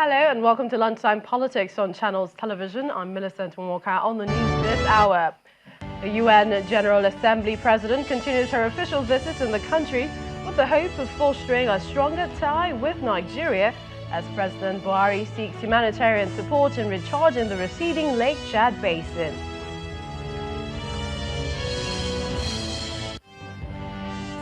Hello and welcome to Lunchtime Politics on Channels Television. I'm Millicent Walker. On the news this hour, the UN General Assembly President continues her official visit in the country with the hope of fostering a stronger tie with Nigeria as President Buhari seeks humanitarian support in recharging the receding Lake Chad Basin.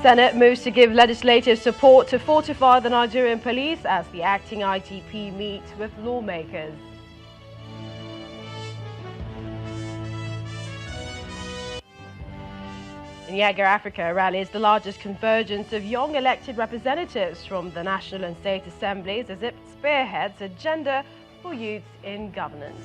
Senate moves to give legislative support to fortify the Nigerian police as the acting IGP meets with lawmakers. In Yaga, Africa, rally is the largest convergence of young elected representatives from the national and state assemblies as it spearheads agenda for youth in governance.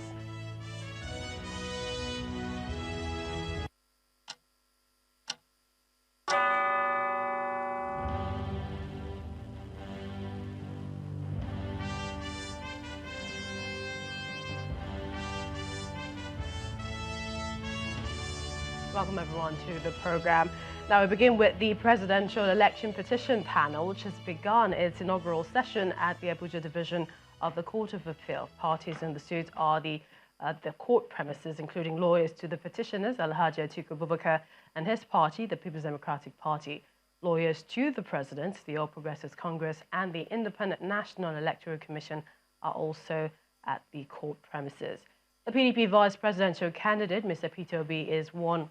Welcome everyone to the program. Now we begin with the Presidential Election Petition Panel, which has begun its inaugural session at the Abuja Division of the Court of Appeal. Parties in the suit are the court premises, including lawyers to the petitioners, Alhaji Atiku Abubakar and his party, the People's Democratic Party, lawyers to the President, the All Progressives Congress, and the Independent National Electoral Commission are also at the court premises. The PDP vice presidential candidate, Mr. Peter Obi, is one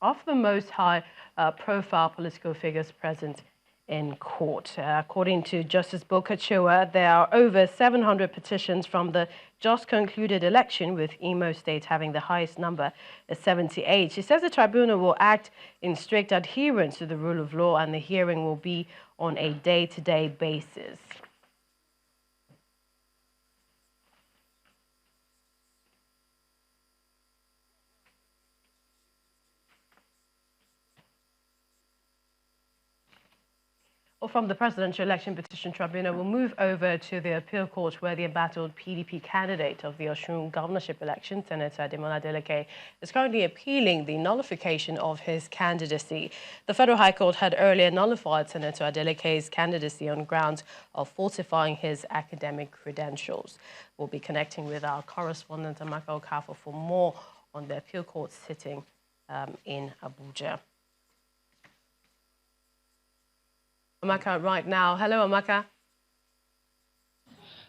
of the most high-profile political figures present in court. According to Justice Bokachua, there are over 700 petitions from the just concluded election, with Imo State having the highest number at 78. She says the tribunal will act in strict adherence to the rule of law and the hearing will be on a day-to-day basis. Well, from the Presidential Election Petition Tribunal, we'll move over to the appeal court where the embattled PDP candidate of the Osun governorship election, Senator Ademola Adeleke, is currently appealing the nullification of his candidacy. The Federal High Court had earlier nullified Senator Adeleke's candidacy on grounds of falsifying his academic credentials. We'll be connecting with our correspondent, Amaka Okafor, for more on the appeal court sitting in Abuja. Amaka right now. Hello, Amaka.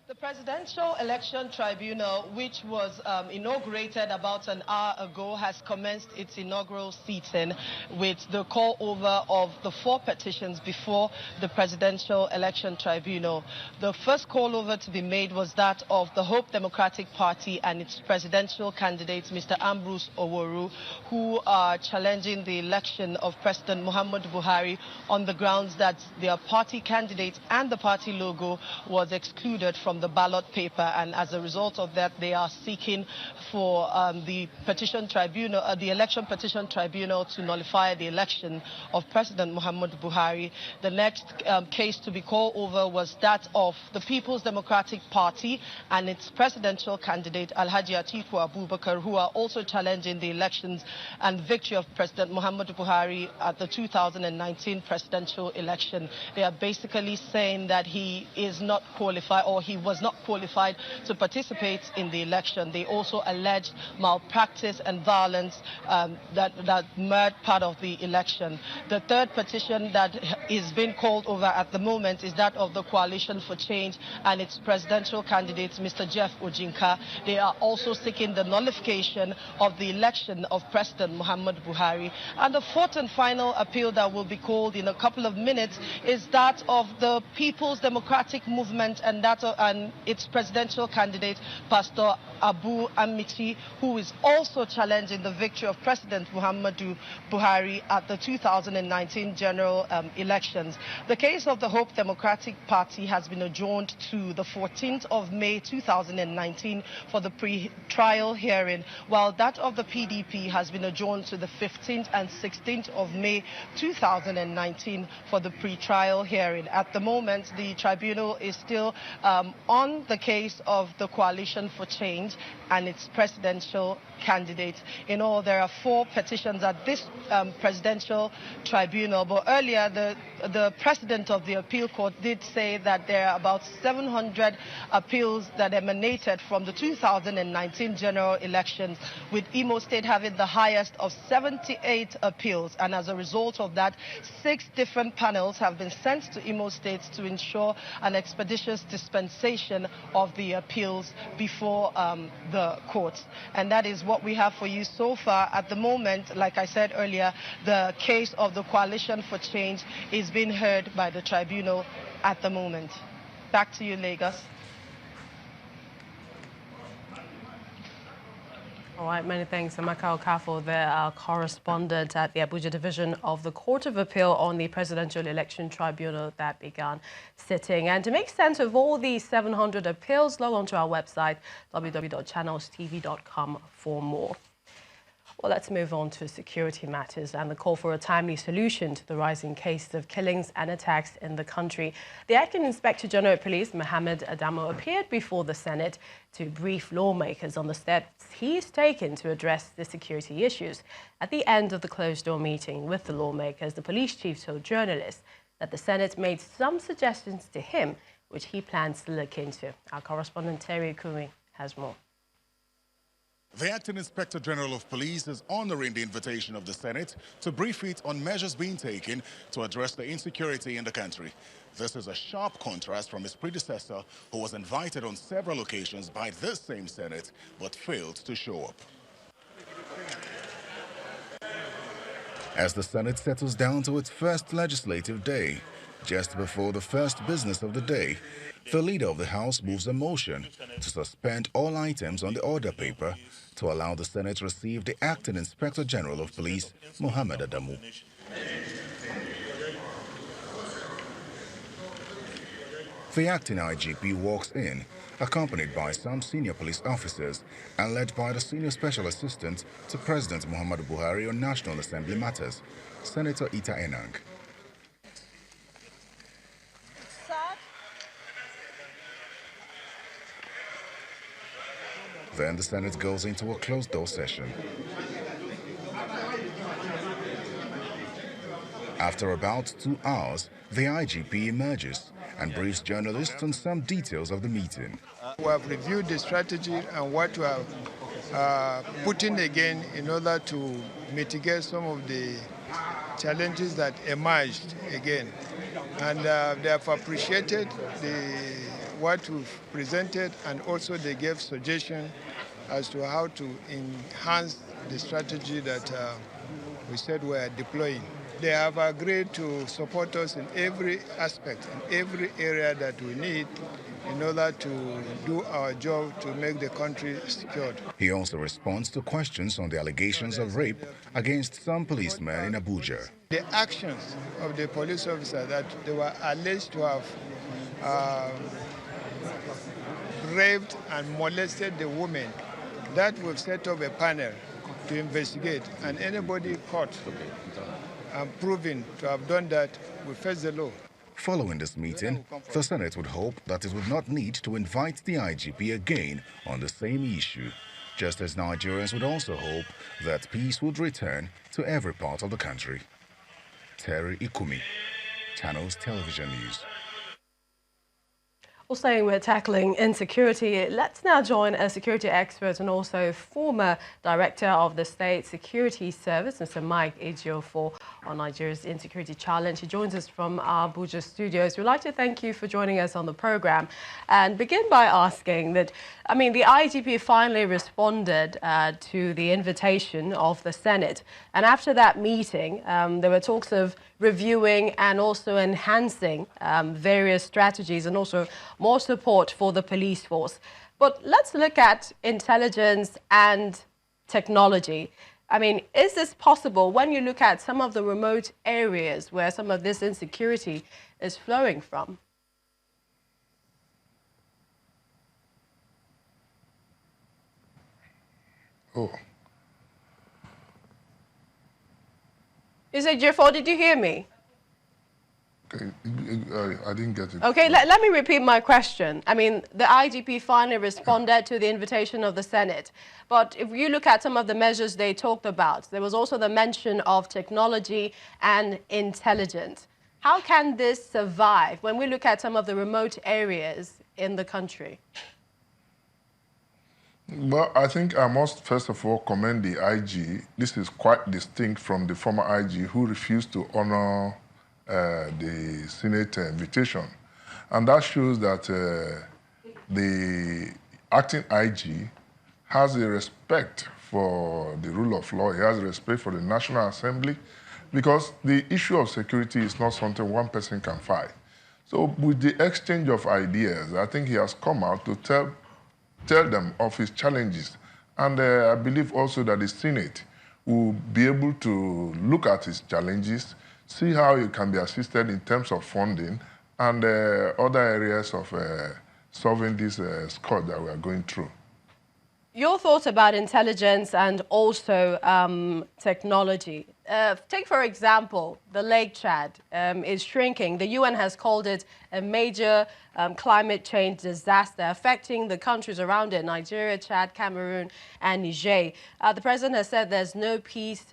The Presidential Election Tribunal, which was inaugurated about an hour ago, has commenced its inaugural sitting with the call over of the 4 petitions before the Presidential Election Tribunal. The first call over to be made was that of the Hope Democratic Party and its presidential candidate, Mr. Ambrose Oworu, who are challenging the election of President Muhammadu Buhari on the grounds that their party candidate and the party logo was excluded from the ballot paper, and as a result of that they are seeking for the petition tribunal, the election petition tribunal, to nullify the election of President Muhammadu Buhari. The next case to be called over was that of the People's Democratic Party and its presidential candidate Alhaji Atiku Abubakar, who are also challenging the elections and victory of President Muhammadu Buhari at the 2019 presidential election. They are basically saying that he is not qualified, or he was not qualified to participate in the election. They also alleged malpractice and violence that marred part of the election. The third petition that is being called over at the moment is that of the Coalition for Change and its presidential candidate, Mr. Jeff Ojinka. They are also seeking the nullification of the election of President Muhammadu Buhari. And the fourth and final appeal that will be called in a couple of minutes is that of the People's Democratic Movement and its presidential candidate, Pastor Abu Amiti, who is also challenging the victory of President Muhammadu Buhari at the 2019 general elections. The case of the Hope Democratic Party has been adjourned to the 14th of May 2019 for the pre-trial hearing, while that of the PDP has been adjourned to the 15th and 16th of May 2019 for the pre-trial hearing. At the moment, the tribunal is still on the case of the Coalition for Change and its presidential candidate. In all, there are 4 petitions at this presidential tribunal, but earlier the president of the appeal court did say that there are about 700 appeals that emanated from the 2019 general elections, with Imo State having the highest of 78 appeals. And as a result of that, 6 different panels have been sent to Imo State to ensure an expeditious dispensation of the appeals before the courts. And that is what we have for you so far. At the moment, like I said earlier, the case of the Coalition for Change is being heard by the tribunal at the moment. Back to you, Lagos. All right, many thanks, Amaka Okafor, our correspondent at the Abuja division of the Court of Appeal on the Presidential Election Tribunal that began sitting. And to make sense of all these 700 appeals, log on to our website, www.channelstv.com for more. Well, let's move on to security matters and the call for a timely solution to the rising case of killings and attacks in the country. The Acting Inspector General of Police, Mohammed Adamo, appeared before the Senate to brief lawmakers on the steps he's taken to address the security issues. At the end of the closed-door meeting with the lawmakers, the police chief told journalists that the Senate made some suggestions to him, which he plans to look into. Our correspondent Terry Kumi has more. The Acting Inspector General of Police is honoring the invitation of the Senate to brief it on measures being taken to address the insecurity in the country. This is a sharp contrast from his predecessor, who was invited on several occasions by this same Senate, but failed to show up. As the Senate settles down to its first legislative day, just before the first business of the day, the leader of the House moves a motion to suspend all items on the order paper to allow the Senate to receive the Acting Inspector General of Police, Mohammed Adamo. The acting IGP walks in, accompanied by some senior police officers and led by the Senior Special Assistant to President Muhammadu Buhari on National Assembly matters, Senator Ita Enang. Then the Senate goes into a closed-door session. After about 2 hours, the IGP emerges and briefs journalists on some details of the meeting. We have reviewed the strategy and what we have put in again in order to mitigate some of the challenges that emerged again. And they have appreciated what we've presented, and also they gave suggestions as to how to enhance the strategy that we said we are deploying. They have agreed to support us in every aspect, in every area that we need in order to do our job to make the country secured. He also responds to questions on the allegations of rape against some policemen in Abuja. The actions of the police officer that they were alleged to have raped and molested the women, that we've set up a panel to investigate, and anybody caught and proven to have done that will face the law. Following this meeting, the Senate would hope that it would not need to invite the IGP again on the same issue, just as Nigerians would also hope that peace would return to every part of the country. Terry Ikumi, Channels Television News. Well, staying with tackling insecurity, let's now join a security expert and also former director of the State Security Service, Mr. Mike Ejiofor, on Nigeria's insecurity challenge. He joins us from our Abuja studios. We'd like to thank you for joining us on the program and begin by asking that, the IGP finally responded to the invitation of the Senate. And after that meeting, there were talks of reviewing and also enhancing various strategies and also more support for the police force. But let's look at intelligence and technology. Is this possible when you look at some of the remote areas where some of this insecurity is flowing from? Oh. Is it Ejiofor? Did you hear me? I didn't get it. Okay, let me repeat my question. I mean, the IGP finally responded to the invitation of the Senate. But if you look at some of the measures they talked about, there was also the mention of technology and intelligence. How can this survive when we look at some of the remote areas in the country? Well, I think I must first of all commend the IG. This is quite distinct from the former IG who refused to honor the Senate invitation. And that shows that the acting IG has a respect for the rule of law. He has a respect for the National Assembly, because the issue of security is not something one person can fight. So with the exchange of ideas, I think he has come out to tell them of his challenges. And I believe also that the Senate will be able to look at his challenges, see how it can be assisted in terms of funding and other areas of solving this scourge that we are going through. Your thoughts about intelligence and also technology. Take, for example, the Lake Chad is shrinking. The UN has called it a major climate change disaster affecting the countries around it, Nigeria, Chad, Cameroon, and Niger. The president has said there's no peace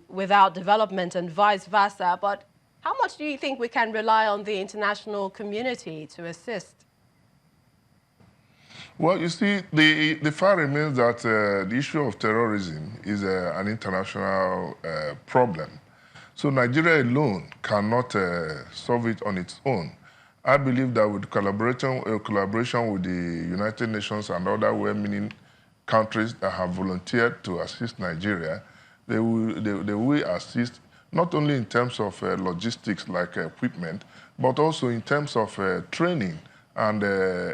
without development and vice versa. But how much do you think we can rely on the international community to assist? Well, you see, the fact remains that the issue of terrorism is an international problem. So Nigeria alone cannot solve it on its own. I believe that with collaboration with the United Nations and other well-meaning countries that have volunteered to assist Nigeria, they will assist not only in terms of logistics like equipment, but also in terms of training and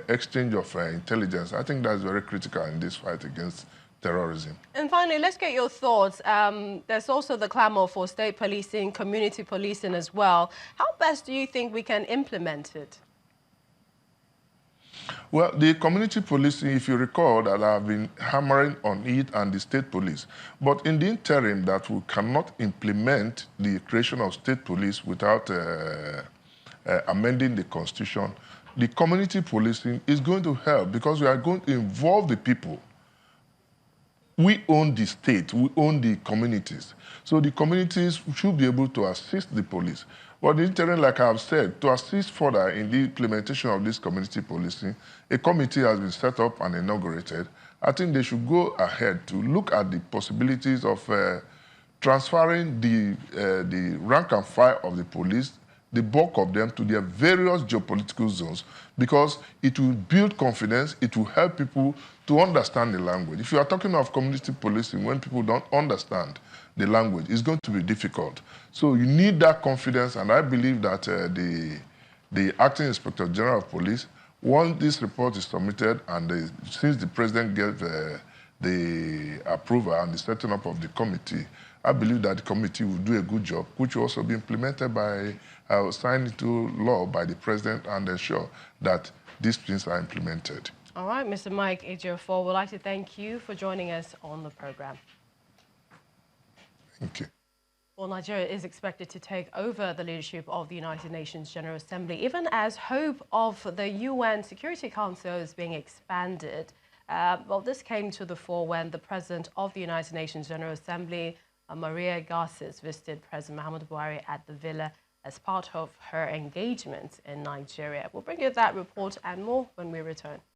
exchange of intelligence. I think that's very critical in this fight against terrorism. And finally, let's get your thoughts. There's also the clamor for state policing, community policing as well. How best do you think we can implement it? Well, the community policing, if you recall, that I've been hammering on it and the state police. But in the interim, that we cannot implement the creation of state police without amending the constitution. The community policing is going to help because we are going to involve the people. We own the state, we own the communities. So the communities should be able to assist the police. But in the interim, like I've said, to assist further in the implementation of this community policing, a committee has been set up and inaugurated. I think they should go ahead to look at the possibilities of transferring the rank and file of the police, the bulk of them, to their various geopolitical zones, because it will build confidence, it will help people to understand the language. If you are talking of community policing, when people don't understand the language, it's going to be difficult. So you need that confidence, and I believe that the Acting Inspector General of Police, once this report is submitted, and since the President gave the approval and the setting up of the committee, I believe that the committee will do a good job, which will also be implemented by, signed into law by the President, and ensure that these things are implemented. All right, Mr. Mike Ejiofor, we'd like to thank you for joining us on the program. Thank you. Well, Nigeria is expected to take over the leadership of the United Nations General Assembly, even as hope of the UN Security Council is being expanded. Well, this came to the fore when the President of the United Nations General Assembly, Maria Garces, visited President Muhammadu Buhari at the villa as part of her engagement in Nigeria. We'll bring you that report and more when we return.